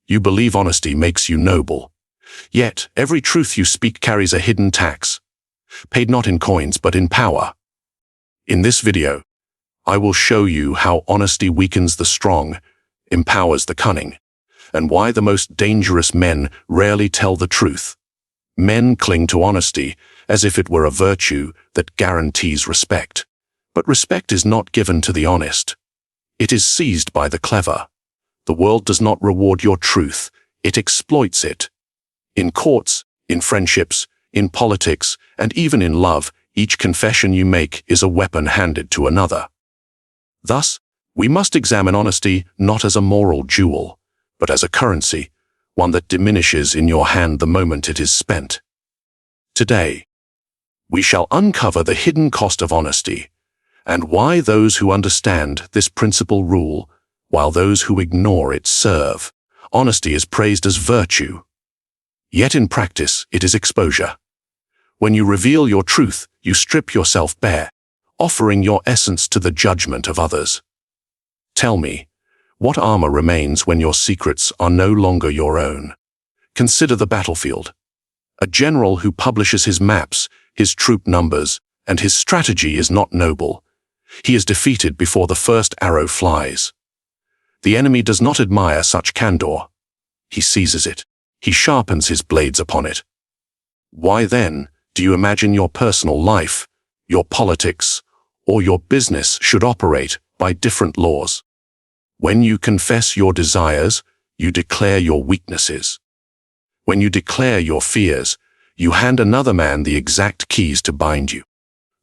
You believe honesty makes you noble. Yet, every truth you speak carries a hidden tax, paid not in coins but in power. In this video, I will show you how honesty weakens the strong, empowers the cunning, and why the most dangerous men rarely tell the truth. Men cling to honesty as if it were a virtue that guarantees respect. But respect is not given to the honest. It is seized by the clever. The world does not reward your truth, it exploits it. In courts, in friendships, in politics, and even in love, each confession you make is a weapon handed to another. Thus, we must examine honesty not as a moral jewel, but as a currency, one that diminishes in your hand the moment it is spent. Today, we shall uncover the hidden cost of honesty, and why those who understand this principle rule, while those who ignore it serve. Honesty is praised as virtue. Yet in practice, it is exposure. When you reveal your truth, you strip yourself bare, offering your essence to the judgment of others. Tell me, what armor remains when your secrets are no longer your own? Consider the battlefield. A general who publishes his maps, his troop numbers, and his strategy is not noble. He is defeated before the first arrow flies. The enemy does not admire such candor. He seizes it. He sharpens his blades upon it. Why then do you imagine your personal life, your politics, or your business should operate by different laws? When you confess your desires, you declare your weaknesses. When you declare your fears, you hand another man the exact keys to bind you.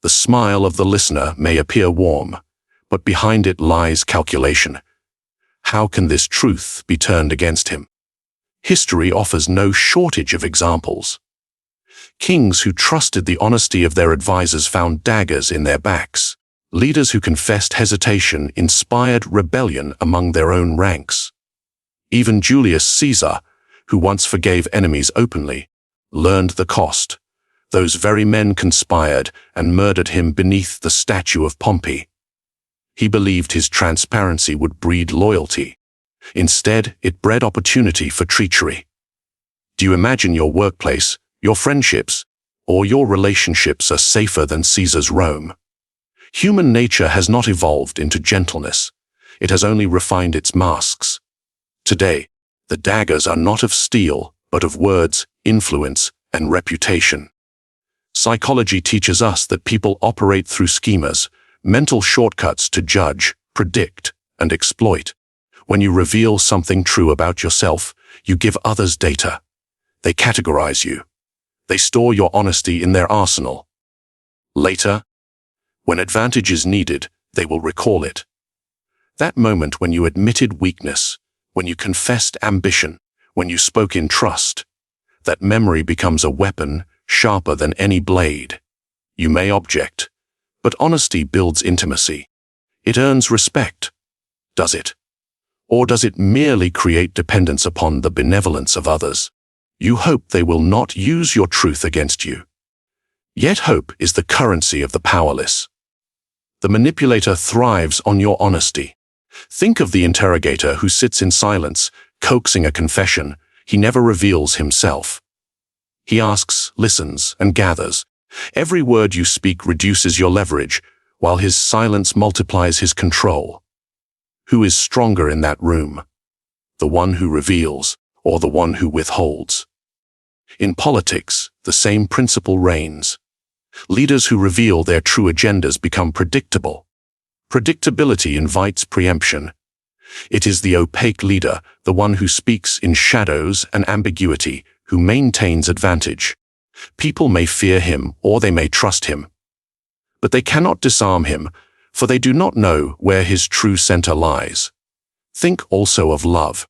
The smile of the listener may appear warm, but behind it lies calculation. How can this truth be turned against him? History offers no shortage of examples. Kings who trusted the honesty of their advisors found daggers in their backs. Leaders who confessed hesitation inspired rebellion among their own ranks. Even Julius Caesar, who once forgave enemies openly, learned the cost. Those very men conspired and murdered him beneath the statue of Pompey. He believed his transparency would breed loyalty. Instead, it bred opportunity for treachery. Do you imagine your workplace, your friendships, or your relationships are safer than Caesar's Rome? Human nature has not evolved into gentleness. It has only refined its masks. Today, the daggers are not of steel, but of words, influence, and reputation. Psychology teaches us that people operate through schemas, mental shortcuts to judge, predict, and exploit. When you reveal something true about yourself, you give others data. They categorize you. They store your honesty in their arsenal. Later, when advantage is needed, they will recall it. That moment when you admitted weakness, when you confessed ambition, when you spoke in trust, that memory becomes a weapon sharper than any blade. You may object, but honesty builds intimacy. It earns respect. Does it? Or does it merely create dependence upon the benevolence of others? You hope they will not use your truth against you. Yet hope is the currency of the powerless. The manipulator thrives on your honesty. Think of the interrogator who sits in silence, coaxing a confession. He never reveals himself. He asks, listens, and gathers. Every word you speak reduces your leverage, while his silence multiplies his control. Who is stronger in that room? The one who reveals, or the one who withholds? In politics, the same principle reigns. Leaders who reveal their true agendas become predictable. Predictability invites preemption. It is the opaque leader, the one who speaks in shadows and ambiguity, who maintains advantage. People may fear him or they may trust him. But they cannot disarm him, for they do not know where his true center lies. Think also of love.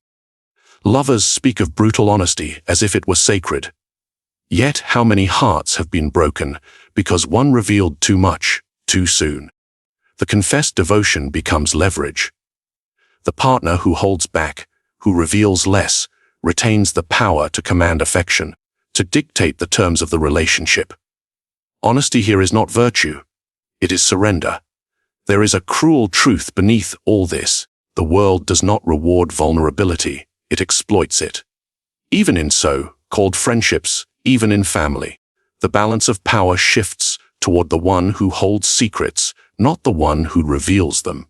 Lovers speak of brutal honesty as if it were sacred. Yet how many hearts have been broken because one revealed too much, too soon? The confessed devotion becomes leverage. The partner who holds back, who reveals less, retains the power to command affection, to dictate the terms of the relationship. Honesty here is not virtue. It is surrender. There is a cruel truth beneath all this. The world does not reward vulnerability. it exploits it. Even in so-called friendships, even in family, the balance of power shifts toward the one who holds secrets, not the one who reveals them.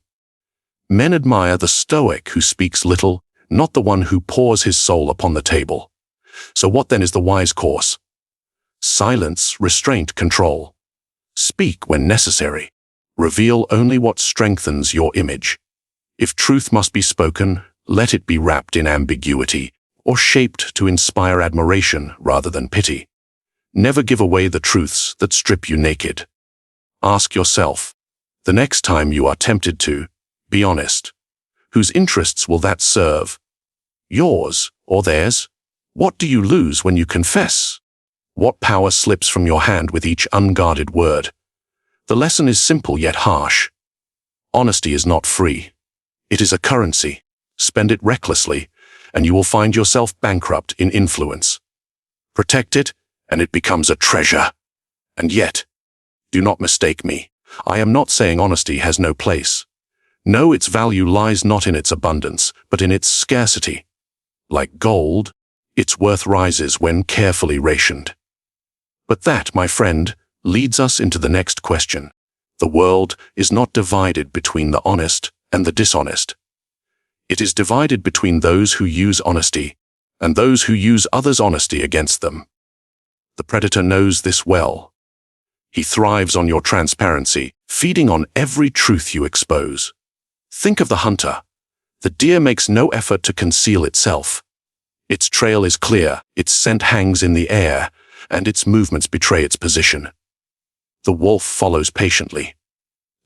Men admire the stoic who speaks little, not the one who pours his soul upon the table. So what then is the wise course? Silence, restraint, control. Speak when necessary. Reveal only what strengthens your image. If truth must be spoken, let it be wrapped in ambiguity, or shaped to inspire admiration rather than pity. Never give away the truths that strip you naked. Ask yourself, the next time you are tempted to, be honest. Whose interests will that serve? Yours or theirs? What do you lose when you confess? What power slips from your hand with each unguarded word? The lesson is simple yet harsh. Honesty is not free. It is a currency. Spend it recklessly, and you will find yourself bankrupt in influence. Protect it, and it becomes a treasure. And yet, do not mistake me. I am not saying honesty has no place. No, its value lies not in its abundance, but in its scarcity. Like gold, its worth rises when carefully rationed. But that, my friend, leads us into the next question. The world is not divided between the honest and the dishonest. It is divided between those who use honesty and those who use others' honesty against them. The predator knows this well. He thrives on your transparency, feeding on every truth you expose. Think of the hunter. The deer makes no effort to conceal itself. Its trail is clear, its scent hangs in the air, and its movements betray its position. The wolf follows patiently.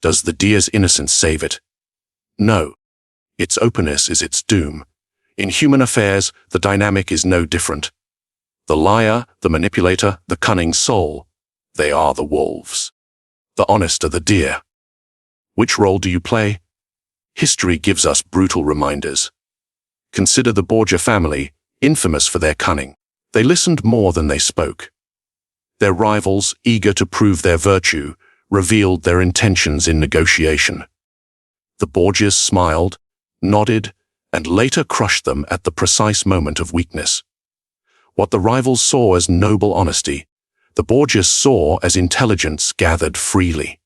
Does the deer's innocence save it? No. Its openness is its doom. In human affairs, the dynamic is no different. The liar, the manipulator, the cunning soul, they are the wolves. The honest are the deer. Which role do you play? History gives us brutal reminders. Consider the Borgia family, infamous for their cunning. They listened more than they spoke. Their rivals, eager to prove their virtue, revealed their intentions in negotiation. The Borgias smiled, nodded, and later crushed them at the precise moment of weakness. What the rivals saw as noble honesty, the Borgias saw as intelligence gathered freely.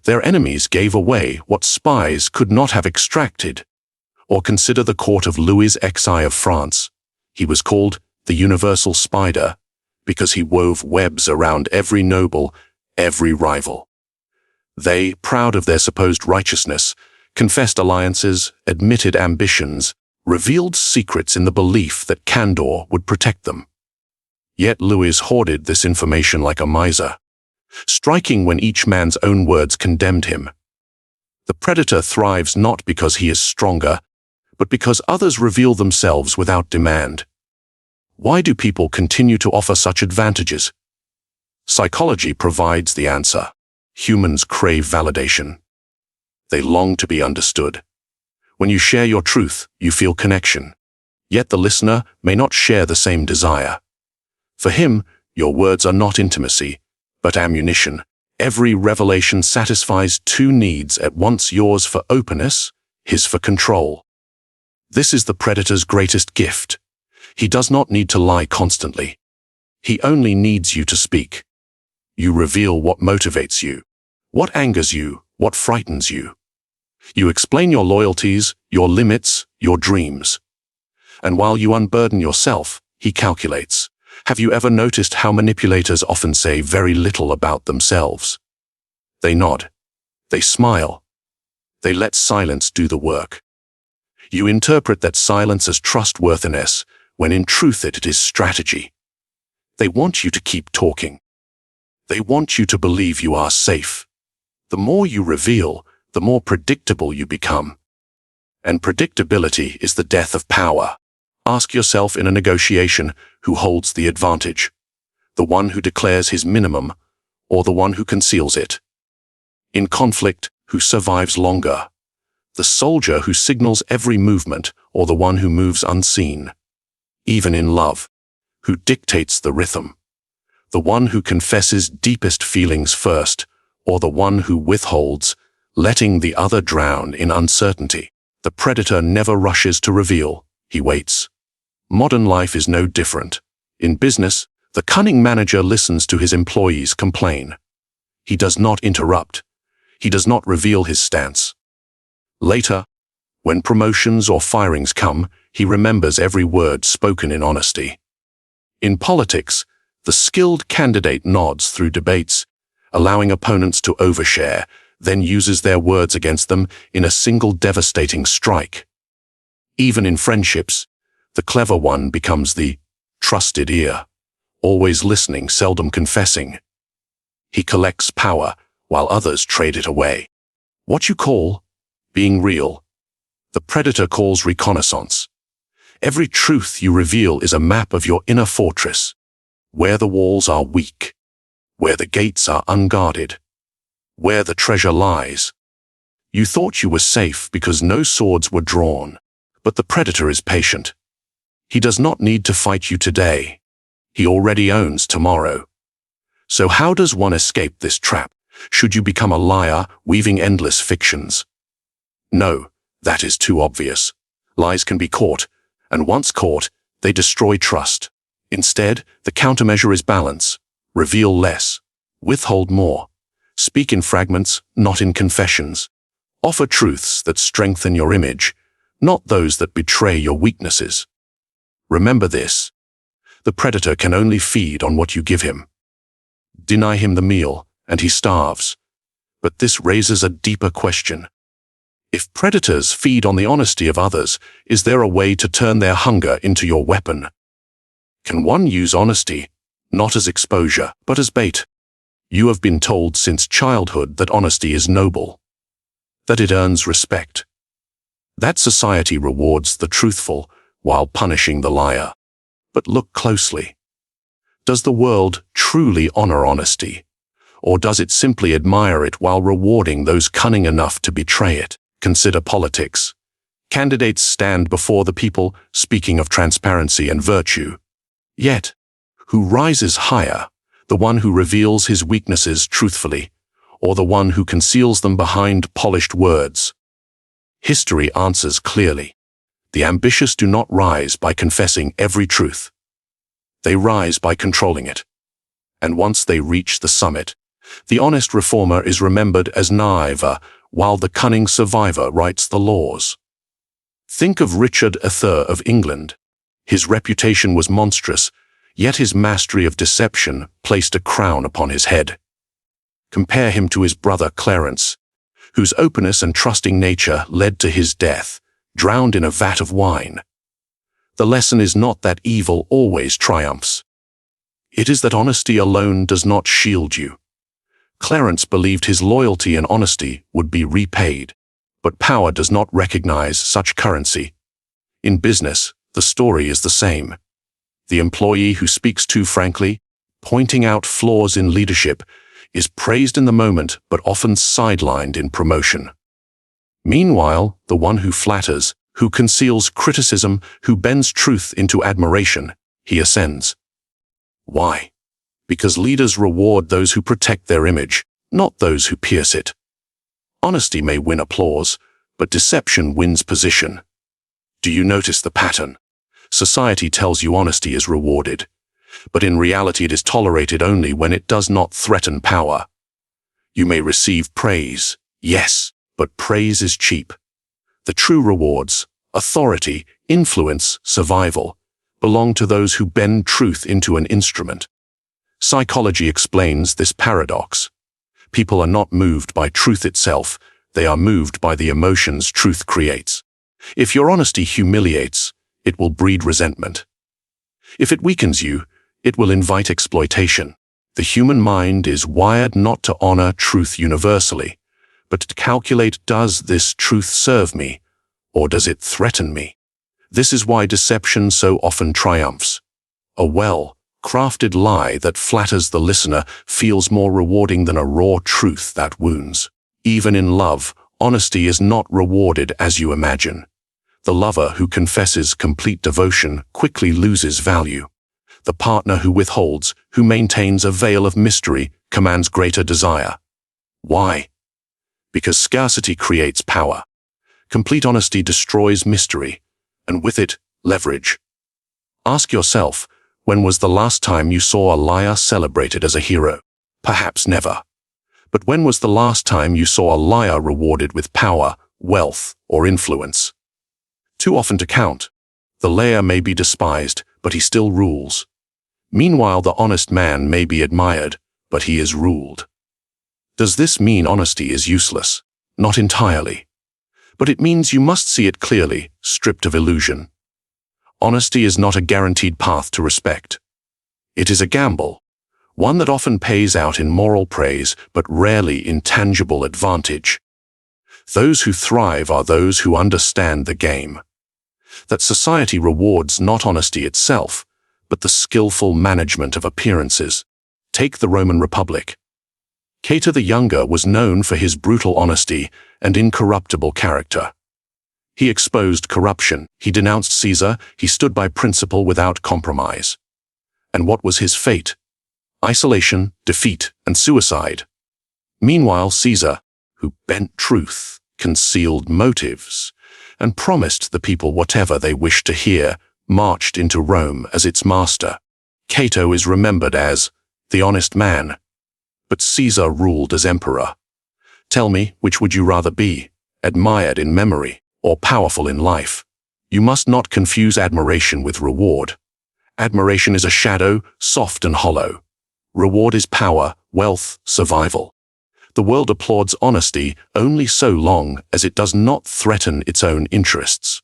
Their enemies gave away what spies could not have extracted. Or consider the court of Louis XI of France. He was called the universal spider because he wove webs around every noble, every rival. They, proud of their supposed righteousness, confessed alliances, admitted ambitions, revealed secrets in the belief that candor would protect them. Yet Louis hoarded this information like a miser, striking when each man's own words condemned him. The predator thrives not because he is stronger, but because others reveal themselves without demand. Why do people continue to offer such advantages? Psychology provides the answer. Humans crave validation. They long to be understood. When you share your truth, you feel connection. Yet the listener may not share the same desire. For him, your words are not intimacy, but ammunition. Every revelation satisfies two needs at once, yours for openness, his for control. This is the predator's greatest gift. He does not need to lie constantly. He only needs you to speak. You reveal what motivates you, what angers you, what frightens you. You explain your loyalties, your limits, your dreams. And while you unburden yourself, he calculates. Have you ever noticed how manipulators often say very little about themselves? They nod. They smile. They let silence do the work. You interpret that silence as trustworthiness, when in truth it is strategy. They want you to keep talking. They want you to believe you are safe. The more you reveal, the more predictable you become. And predictability is the death of power. Ask yourself in a negotiation who holds the advantage, the one who declares his minimum or the one who conceals it. In conflict, who survives longer? The soldier who signals every movement or the one who moves unseen? Even in love, who dictates the rhythm? The one who confesses deepest feelings first or the one who withholds, letting the other drown in uncertainty? The predator never rushes to reveal. He waits. Modern life is no different. In business, the cunning manager listens to his employees complain. He does not interrupt. He does not reveal his stance. Later, when promotions or firings come, he remembers every word spoken in honesty. In politics, the skilled candidate nods through debates, allowing opponents to overshare, then uses their words against them in a single devastating strike. Even in friendships, the clever one becomes the trusted ear, always listening, seldom confessing. He collects power while others trade it away. What you call being real, the predator calls reconnaissance. Every truth you reveal is a map of your inner fortress, where the walls are weak, where the gates are unguarded, where the treasure lies. You thought you were safe because no swords were drawn, but the predator is patient. He does not need to fight you today. He already owns tomorrow. So how does one escape this trap? Should you become a liar, weaving endless fictions? No, that is too obvious. Lies can be caught, and once caught, they destroy trust. Instead, the countermeasure is balance. Reveal less. Withhold more. Speak in fragments, not in confessions. Offer truths that strengthen your image, not those that betray your weaknesses. Remember this. The predator can only feed on what you give him. Deny him the meal, and he starves. But this raises a deeper question. If predators feed on the honesty of others, is there a way to turn their hunger into your weapon? Can one use honesty, not as exposure, but as bait? You have been told since childhood that honesty is noble, that it earns respect, that society rewards the truthful while punishing the liar. But look closely. Does the world truly honor honesty, or does it simply admire it while rewarding those cunning enough to betray it? Consider politics. Candidates stand before the people speaking of transparency and virtue. Yet, who rises higher, the one who reveals his weaknesses truthfully, or the one who conceals them behind polished words? History answers clearly. The ambitious do not rise by confessing every truth. They rise by controlling it. And once they reach the summit, the honest reformer is remembered as naive, while the cunning survivor writes the laws. Think of Richard III of England. His reputation was monstrous, yet his mastery of deception placed a crown upon his head. Compare him to his brother Clarence, whose openness and trusting nature led to his death, drowned in a vat of wine. The lesson is not that evil always triumphs. It is that honesty alone does not shield you. Clarence believed his loyalty and honesty would be repaid, but power does not recognize such currency. In business, the story is the same. The employee who speaks too frankly, pointing out flaws in leadership, is praised in the moment but often sidelined in promotion. Meanwhile, the one who flatters, who conceals criticism, who bends truth into admiration, he ascends. Why? Because leaders reward those who protect their image, not those who pierce it. Honesty may win applause, but deception wins position. Do you notice the pattern? Society tells you honesty is rewarded, but in reality it is tolerated only when it does not threaten power. You may receive praise, yes, but praise is cheap. The true rewards, authority, influence, survival, belong to those who bend truth into an instrument. Psychology explains this paradox. People are not moved by truth itself, they are moved by the emotions truth creates. If your honesty humiliates, it will breed resentment. If it weakens you, it will invite exploitation. The human mind is wired not to honor truth universally, but to calculate, does this truth serve me, or does it threaten me? This is why deception so often triumphs. A well-crafted lie that flatters the listener feels more rewarding than a raw truth that wounds. Even in love, honesty is not rewarded as you imagine. The lover who confesses complete devotion quickly loses value. The partner who withholds, who maintains a veil of mystery, commands greater desire. Why? Because scarcity creates power. Complete honesty destroys mystery, and with it, leverage. Ask yourself, when was the last time you saw a liar celebrated as a hero? Perhaps never. But when was the last time you saw a liar rewarded with power, wealth, or influence? Too often to count. The liar may be despised, but he still rules. Meanwhile, the honest man may be admired, but he is ruled. Does this mean honesty is useless? Not entirely. But it means you must see it clearly, stripped of illusion. Honesty is not a guaranteed path to respect. It is a gamble, one that often pays out in moral praise, but rarely in tangible advantage. Those who thrive are those who understand the game. That society rewards not honesty itself, but the skillful management of appearances. Take the Roman Republic. Cato the Younger was known for his brutal honesty and incorruptible character. He exposed corruption, he denounced Caesar, he stood by principle without compromise. And what was his fate? Isolation, defeat, and suicide. Meanwhile, Caesar, who bent truth, concealed motives, and promised the people whatever they wished to hear, marched into Rome as its master. Cato is remembered as the honest man, but Caesar ruled as emperor. Tell me, which would you rather be, admired in memory or powerful in life? You must not confuse admiration with reward. Admiration is a shadow, soft and hollow. Reward is power, wealth, survival. The world applauds honesty only so long as it does not threaten its own interests.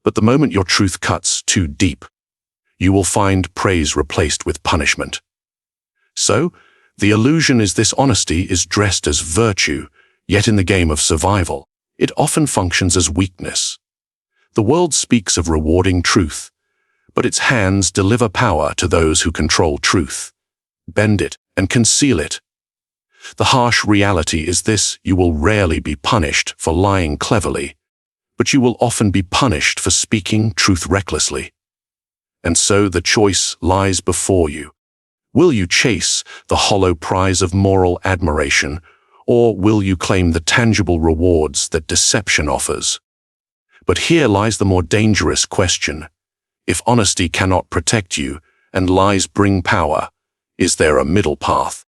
But the moment your truth cuts too deep, you will find praise replaced with punishment. So, the illusion is this: honesty is dressed as virtue, yet in the game of survival, it often functions as weakness. The world speaks of rewarding truth, but its hands deliver power to those who control truth, bend it, and conceal it. The harsh reality is this: you will rarely be punished for lying cleverly, but you will often be punished for speaking truth recklessly. And so the choice lies before you. Will you chase the hollow prize of moral admiration, or will you claim the tangible rewards that deception offers? But here lies the more dangerous question. If honesty cannot protect you, and lies bring power, is there a middle path?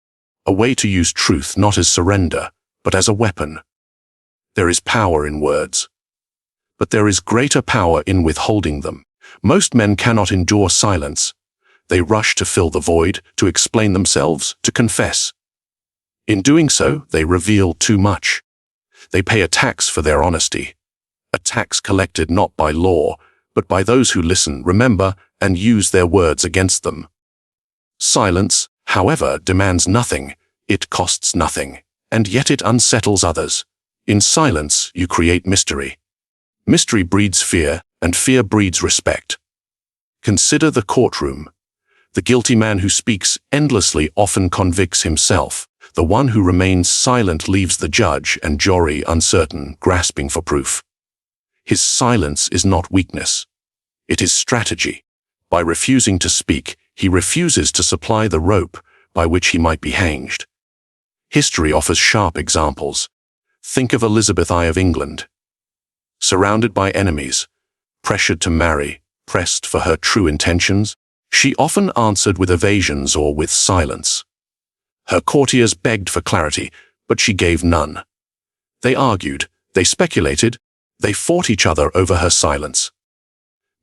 A way to use truth not as surrender, but as a weapon? There is power in words, but there is greater power in withholding them. Most men cannot endure silence. They rush to fill the void, to explain themselves, to confess. In doing so, they reveal too much. They pay a tax for their honesty, a tax collected not by law, but by those who listen, remember, and use their words against them. Silence, however, demands nothing, it costs nothing, and yet it unsettles others. In silence, you create mystery. Mystery breeds fear, and fear breeds respect. Consider the courtroom. The guilty man who speaks endlessly often convicts himself. The one who remains silent leaves the judge and jury uncertain, grasping for proof. His silence is not weakness. It is strategy. By refusing to speak, he refuses to supply the rope by which he might be hanged. History offers sharp examples. Think of Elizabeth I of England. Surrounded by enemies, pressured to marry, pressed for her true intentions, she often answered with evasions or with silence. Her courtiers begged for clarity, but she gave none. They argued, they speculated, they fought each other over her silence.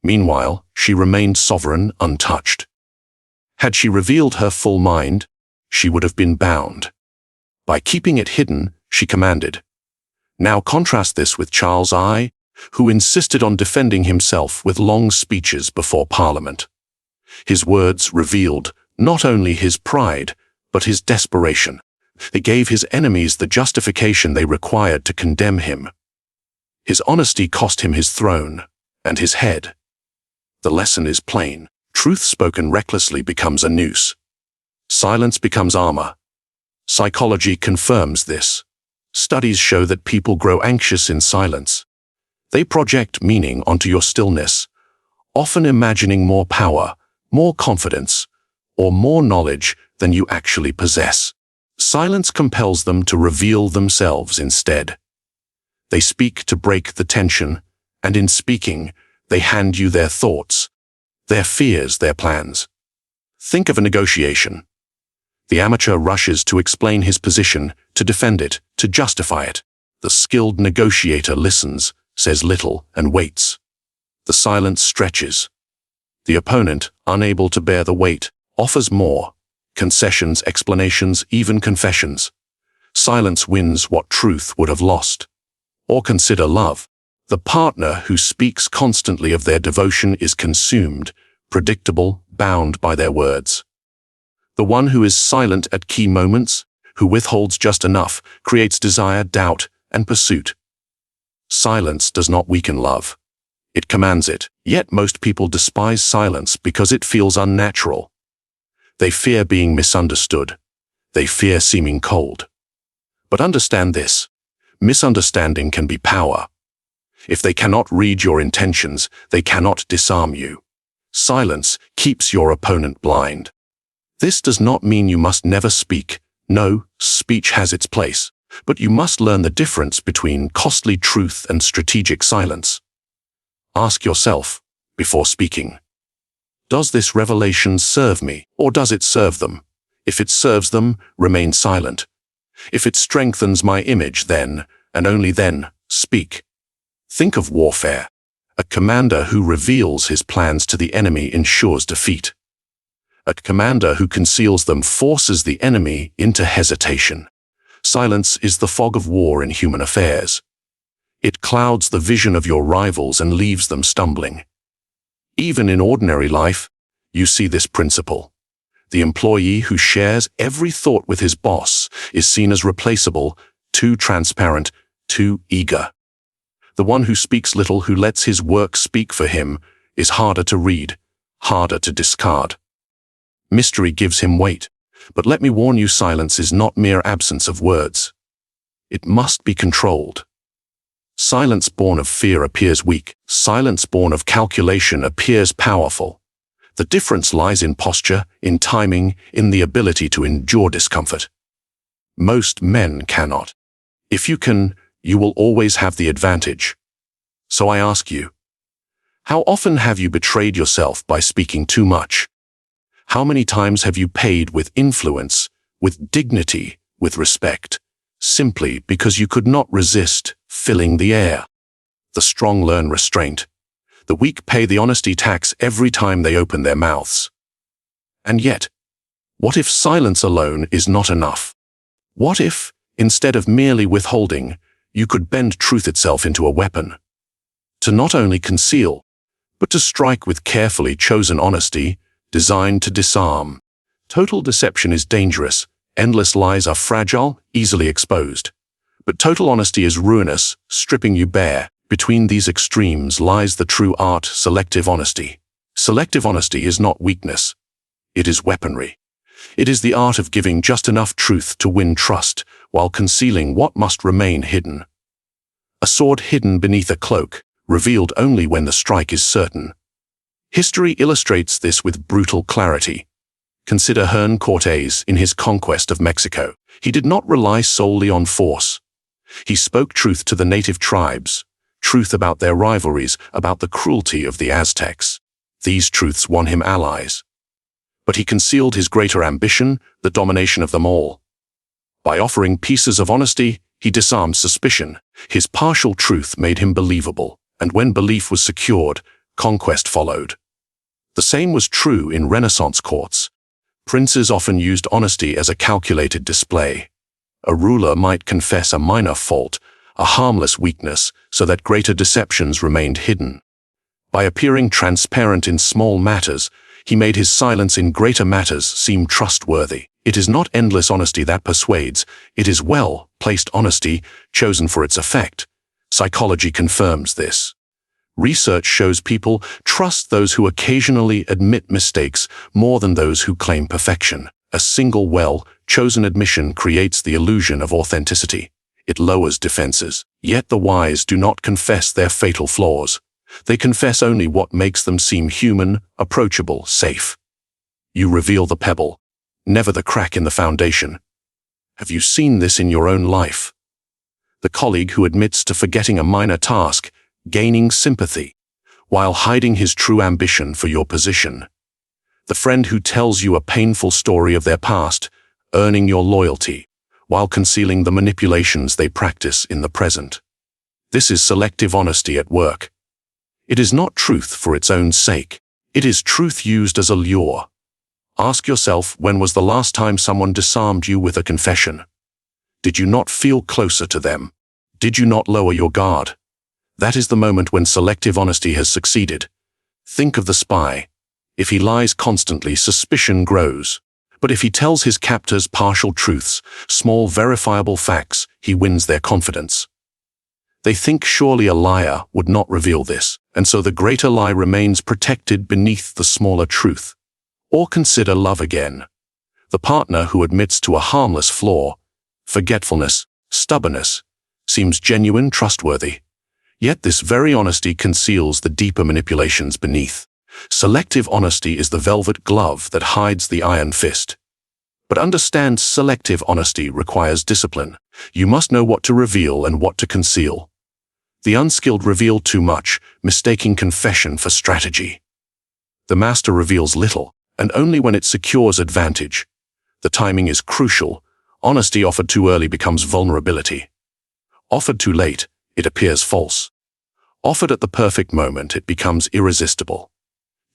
Meanwhile, she remained sovereign, untouched. Had she revealed her full mind, she would have been bound. By keeping it hidden, she commanded. Now contrast this with Charles I, who insisted on defending himself with long speeches before Parliament. His words revealed not only his pride, but his desperation. They gave his enemies the justification they required to condemn him. His honesty cost him his throne and his head. The lesson is plain. Truth spoken recklessly becomes a noose. Silence becomes armor. Psychology confirms this. Studies show that people grow anxious in silence. They project meaning onto your stillness, often imagining more power, more confidence, or more knowledge than you actually possess. Silence compels them to reveal themselves instead. They speak to break the tension, and in speaking, they hand you their thoughts. their fears, their plans. Think of a negotiation. The amateur rushes to explain his position, to defend it, to justify it. The skilled negotiator listens, says little, and waits. The silence stretches. The opponent, unable to bear the weight, offers more. Concessions, explanations, even confessions. Silence wins what truth would have lost. Or consider love. The partner who speaks constantly of their devotion is consumed, predictable, bound by their words. The one who is silent at key moments, who withholds just enough, creates desire, doubt, and pursuit. Silence does not weaken love. It commands it, yet most people despise silence because it feels unnatural. They fear being misunderstood. They fear seeming cold. But understand this: misunderstanding can be power. If they cannot read your intentions, they cannot disarm you. Silence keeps your opponent blind. This does not mean you must never speak. No, speech has its place, but you must learn the difference between costly truth and strategic silence. Ask yourself, before speaking, does this revelation serve me, or does it serve them? If it serves them, remain silent. If it strengthens my image, then, and only then, speak. Think of warfare. A commander who reveals his plans to the enemy ensures defeat. A commander who conceals them forces the enemy into hesitation. Silence is the fog of war in human affairs. It clouds the vision of your rivals and leaves them stumbling. Even in ordinary life, you see this principle. The employee who shares every thought with his boss is seen as replaceable, too transparent, too eager. The one who speaks little, who lets his work speak for him, is harder to read, harder to discard. Mystery gives him weight, but let me warn you, silence is not mere absence of words. It must be controlled. Silence born of fear appears weak. Silence born of calculation appears powerful. The difference lies in posture, in timing, in the ability to endure discomfort. Most men cannot. If you can, you will always have the advantage. So I ask you, how often have you betrayed yourself by speaking too much? How many times have you paid with influence, with dignity, with respect, simply because you could not resist filling the air? The strong learn restraint. The weak pay the honesty tax every time they open their mouths. And yet, what if silence alone is not enough? What if, instead of merely withholding, you could bend truth itself into a weapon? To not only conceal, but to strike with carefully chosen honesty, designed to disarm. Total deception is dangerous. Endless lies are fragile, easily exposed. But total honesty is ruinous, stripping you bare. Between these extremes lies the true art: selective honesty. Selective honesty is not weakness. It is weaponry. It is the art of giving just enough truth to win trust, while concealing what must remain hidden. A sword hidden beneath a cloak, revealed only when the strike is certain. History illustrates this with brutal clarity. Consider Hern Cortés in his conquest of Mexico. He did not rely solely on force. He spoke truth to the native tribes, truth about their rivalries, about the cruelty of the Aztecs. These truths won him allies. But he concealed his greater ambition, the domination of them all. By offering pieces of honesty, he disarmed suspicion. His partial truth made him believable, and when belief was secured, conquest followed. The same was true in Renaissance courts. Princes often used honesty as a calculated display. A ruler might confess a minor fault, a harmless weakness, so that greater deceptions remained hidden. By appearing transparent in small matters, he made his silence in greater matters seem trustworthy. It is not endless honesty that persuades, it is well-placed honesty, chosen for its effect. Psychology confirms this. Research shows people trust those who occasionally admit mistakes more than those who claim perfection. A single well-chosen admission creates the illusion of authenticity. It lowers defenses. Yet the wise do not confess their fatal flaws. They confess only what makes them seem human, approachable, safe. You reveal the pebble, never the crack in the foundation. Have you seen this in your own life? The colleague who admits to forgetting a minor task, gaining sympathy, while hiding his true ambition for your position. The friend who tells you a painful story of their past, earning your loyalty, while concealing the manipulations they practice in the present. This is selective honesty at work. It is not truth for its own sake. It is truth used as a lure. Ask yourself, when was the last time someone disarmed you with a confession? Did you not feel closer to them? Did you not lower your guard? That is the moment when selective honesty has succeeded. Think of the spy. If he lies constantly, suspicion grows. But if he tells his captors partial truths, small verifiable facts, he wins their confidence. They think surely a liar would not reveal this, and so the greater lie remains protected beneath the smaller truth. Or consider love again. The partner who admits to a harmless flaw, forgetfulness, stubbornness, seems genuine, trustworthy. Yet this very honesty conceals the deeper manipulations beneath. Selective honesty is the velvet glove that hides the iron fist. But understand, selective honesty requires discipline. You must know what to reveal and what to conceal. The unskilled reveal too much, mistaking confession for strategy. The master reveals little, and only when it secures advantage. The timing is crucial. Honesty offered too early becomes vulnerability. Offered too late, it appears false. Offered at the perfect moment, it becomes irresistible.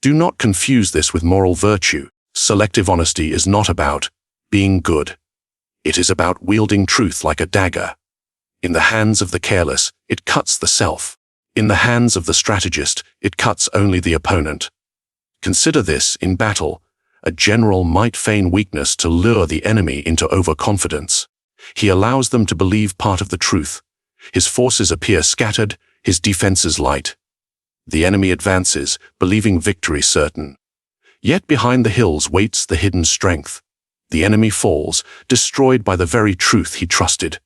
Do not confuse this with moral virtue. Selective honesty is not about being good. It is about wielding truth like a dagger. In the hands of the careless, it cuts the self. In the hands of the strategist, it cuts only the opponent. Consider this: in battle, a general might feign weakness to lure the enemy into overconfidence. He allows them to believe part of the truth. His forces appear scattered, his defenses light. The enemy advances, believing victory certain. Yet behind the hills waits the hidden strength. The enemy falls, destroyed by the very truth he trusted.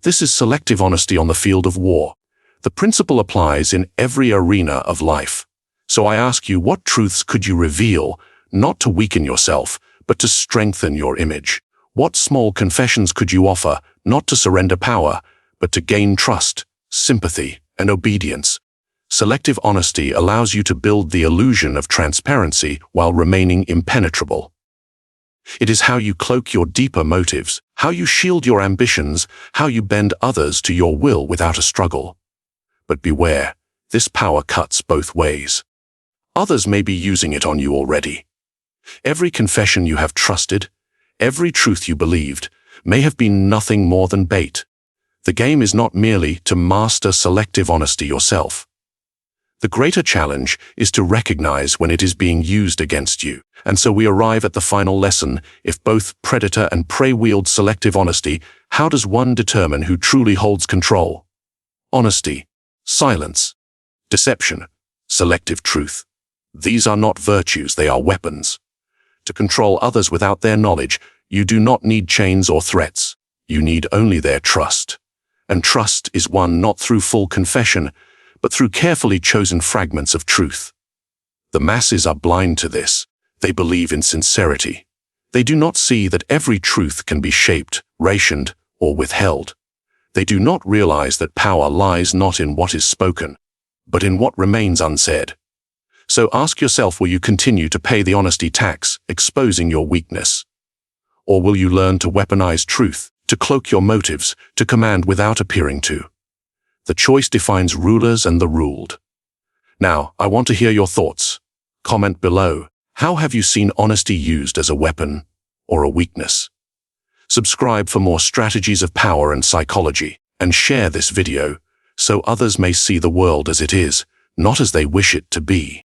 This is selective honesty on the field of war. The principle applies in every arena of life. So I ask you, what truths could you reveal, not to weaken yourself, but to strengthen your image? What small confessions could you offer, not to surrender power, but to gain trust, sympathy, and obedience? Selective honesty allows you to build the illusion of transparency while remaining impenetrable. It is how you cloak your deeper motives, how you shield your ambitions, how you bend others to your will without a struggle. But beware, this power cuts both ways. Others may be using it on you already. Every confession you have trusted, every truth you believed, may have been nothing more than bait. The game is not merely to master selective honesty yourself. The greater challenge is to recognize when it is being used against you. And so we arrive at the final lesson: if both predator and prey wield selective honesty, how does one determine who truly holds control? Honesty, silence, deception, selective truth. These are not virtues, they are weapons. To control others without their knowledge, you do not need chains or threats. You need only their trust. And trust is won not through full confession, but through carefully chosen fragments of truth. The masses are blind to this. They believe in sincerity. They do not see that every truth can be shaped, rationed, or withheld. They do not realize that power lies not in what is spoken, but in what remains unsaid. So ask yourself, will you continue to pay the honesty tax, exposing your weakness? Or will you learn to weaponize truth, to cloak your motives, to command without appearing to? The choice defines rulers and the ruled. Now, I want to hear your thoughts. Comment below. How have you seen honesty used as a weapon or a weakness? Subscribe for more strategies of power and psychology, and share this video so others may see the world as it is, not as they wish it to be.